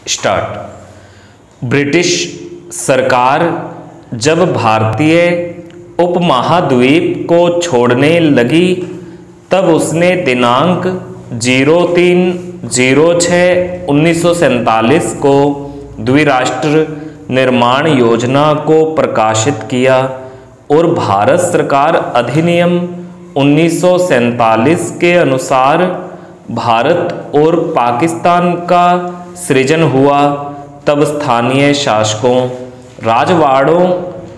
Start. British सरकार जब भारतीय उपमहाद्वीप को छोड़ने लगी तब उसने दिनांक 03/06/1947 को द्विराष्ट्र निर्माण योजना को प्रकाशित किया और भारत सरकार अधिनियम 1947 के अनुसार भारत और पाकिस्तान का सृजन हुआ। तब स्थानीय शासकों राजवाड़ों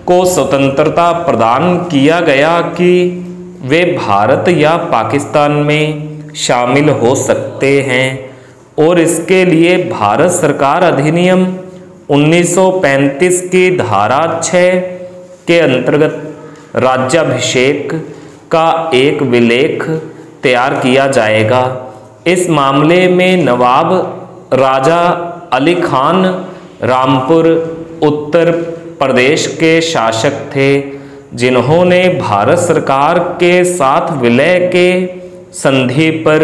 को स्वतंत्रता प्रदान किया गया कि वे भारत या पाकिस्तान में शामिल हो सकते हैं और इसके लिए भारत सरकार अधिनियम 1935 की धारा 6 के अंतर्गत राज्याभिषेक का एक विलेख तैयार किया जाएगा। इस मामले में नवाब राजा अली खान रामपुर उत्तर प्रदेश के शासक थे, जिन्होंने भारत सरकार के साथ विलय के संधि पर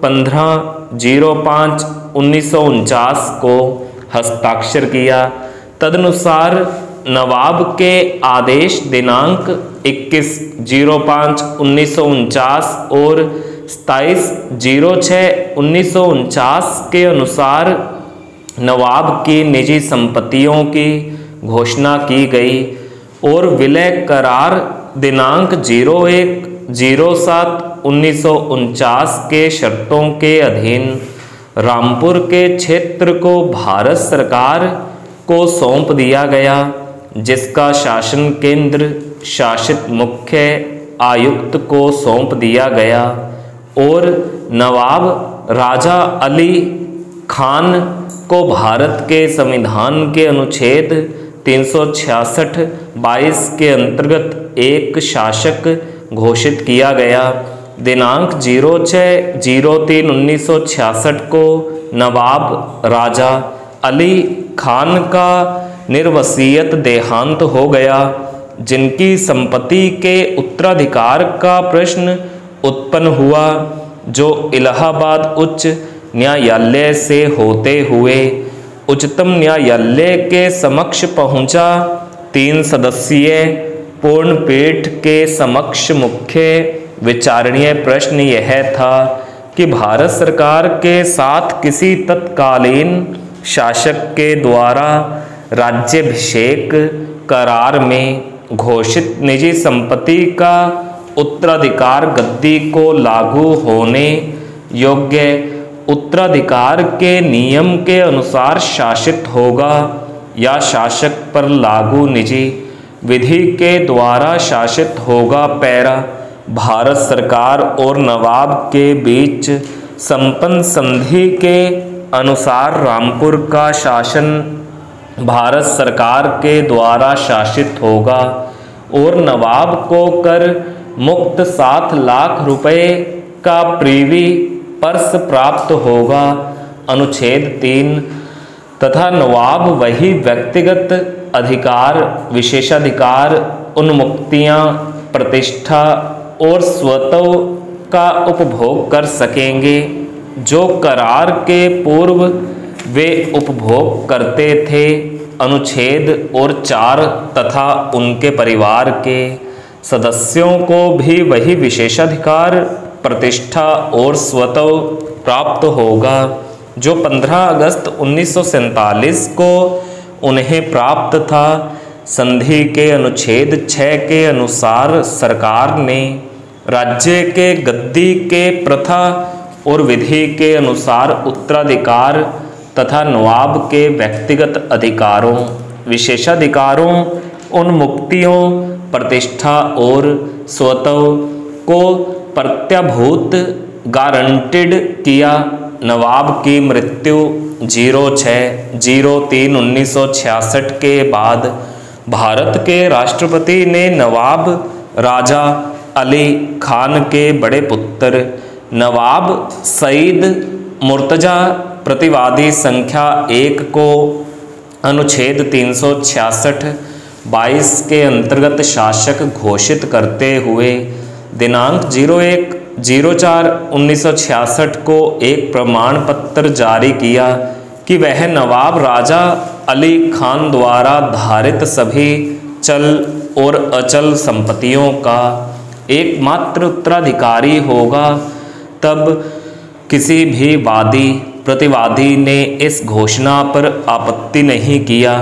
15/05/1949 को हस्ताक्षर किया। तदनुसार नवाब के आदेश दिनांक 21/05/1949 और 27/06/1949 के अनुसार नवाब की निजी संपत्तियों की घोषणा की गई और विलय करार दिनांक 01/07/1949 के शर्तों के अधीन रामपुर के क्षेत्र को भारत सरकार को सौंप दिया गया, जिसका शासन केंद्र शासित मुख्य आयुक्त को सौंप दिया गया और नवाब राजा अली खान को भारत के संविधान के अनुच्छेद 366(22) के अंतर्गत एक शासक घोषित किया गया। दिनांक 06/03/1966 को नवाब राजा अली खान का निर्वसीयत देहांत हो गया, जिनकी संपत्ति के उत्तराधिकार का प्रश्न उत्पन्न हुआ, जो इलाहाबाद उच्च न्यायालय से होते हुए उच्चतम न्यायालय के समक्ष पहुंचा। 3 सदस्यीय पूर्ण पीठ के समक्ष मुख्य विचारणीय प्रश्न यह था कि भारत सरकार के साथ किसी तत्कालीन शासक के द्वारा राज्याभिषेक करार में घोषित निजी संपत्ति का उत्तराधिकार गद्दी को लागू होने योग्य उत्तराधिकार के नियम के अनुसार शासित होगा या शासक पर लागू निजी विधि के द्वारा शासित होगा। पैरा भारत सरकार और नवाब के बीच संपन्न संधि के अनुसार रामपुर का शासन भारत सरकार के द्वारा शासित होगा और नवाब को कर मुक्त 7 लाख रुपए का प्रीवी पर्स प्राप्त होगा। अनुच्छेद 3 तथा नवाब वही व्यक्तिगत अधिकार, विशेषाधिकार, उन्मुक्तियां, प्रतिष्ठा और स्वत्व का उपभोग कर सकेंगे जो करार के पूर्व वे उपभोग करते थे। अनुच्छेद 4 तथा उनके परिवार के सदस्यों को भी वही विशेषाधिकार, प्रतिष्ठा और स्वत्व प्राप्त होगा जो 15 अगस्त 1947 को उन्हें प्राप्त था। संधि के अनुच्छेद 6 के अनुसार सरकार ने राज्य के गद्दी के प्रथा और विधि के अनुसार उत्तराधिकार तथा नवाब के व्यक्तिगत अधिकारों, विशेषाधिकारों, उन्मुक्तियों, प्रतिष्ठा और स्वत्व को प्रत्याभूत गारंटेड किया। नवाब की मृत्यु 06/03/1966 के बाद भारत के राष्ट्रपति ने नवाब राजा अली खान के बड़े पुत्र नवाब सईद मुर्तजा प्रतिवादी संख्या 1 को अनुच्छेद 366(22) के अंतर्गत शासक घोषित करते हुए दिनांक 01/04/1966 को एक प्रमाण पत्र जारी किया कि वह नवाब राजा अली खान द्वारा धारित सभी चल और अचल संपत्तियों का एकमात्र उत्तराधिकारी होगा, तब किसी भी वादी प्रतिवादी ने इस घोषणा पर आपत्ति नहीं किया।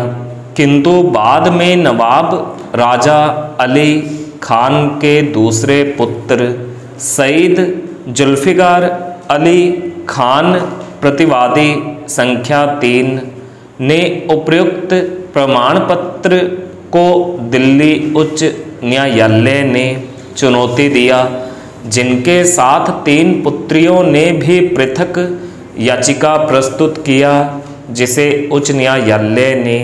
किंतु बाद में नवाब राजा अली खान के दूसरे पुत्र सईद जुल्फ़िकार अली खान प्रतिवादी संख्या 3 ने उपर्युक्त प्रमाण पत्र को दिल्ली उच्च न्यायालय ने चुनौती दिया, जिनके साथ 3 पुत्रियों ने भी पृथक याचिका प्रस्तुत किया, जिसे उच्च न्यायालय ने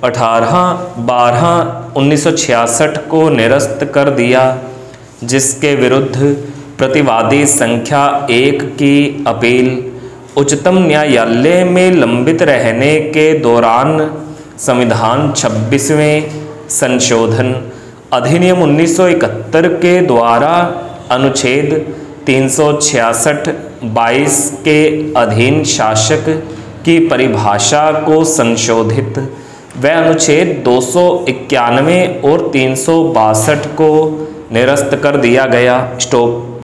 18/12/1966 को निरस्त कर दिया, जिसके विरुद्ध प्रतिवादी संख्या 1 की अपील उच्चतम न्यायालय में लंबित रहने के दौरान संविधान 26वें संशोधन अधिनियम 1971 के द्वारा अनुच्छेद 366(22) के अधीन शासक की परिभाषा को संशोधित व अनुच्छेद 291 और 362 को निरस्त कर दिया गया। स्टॉप।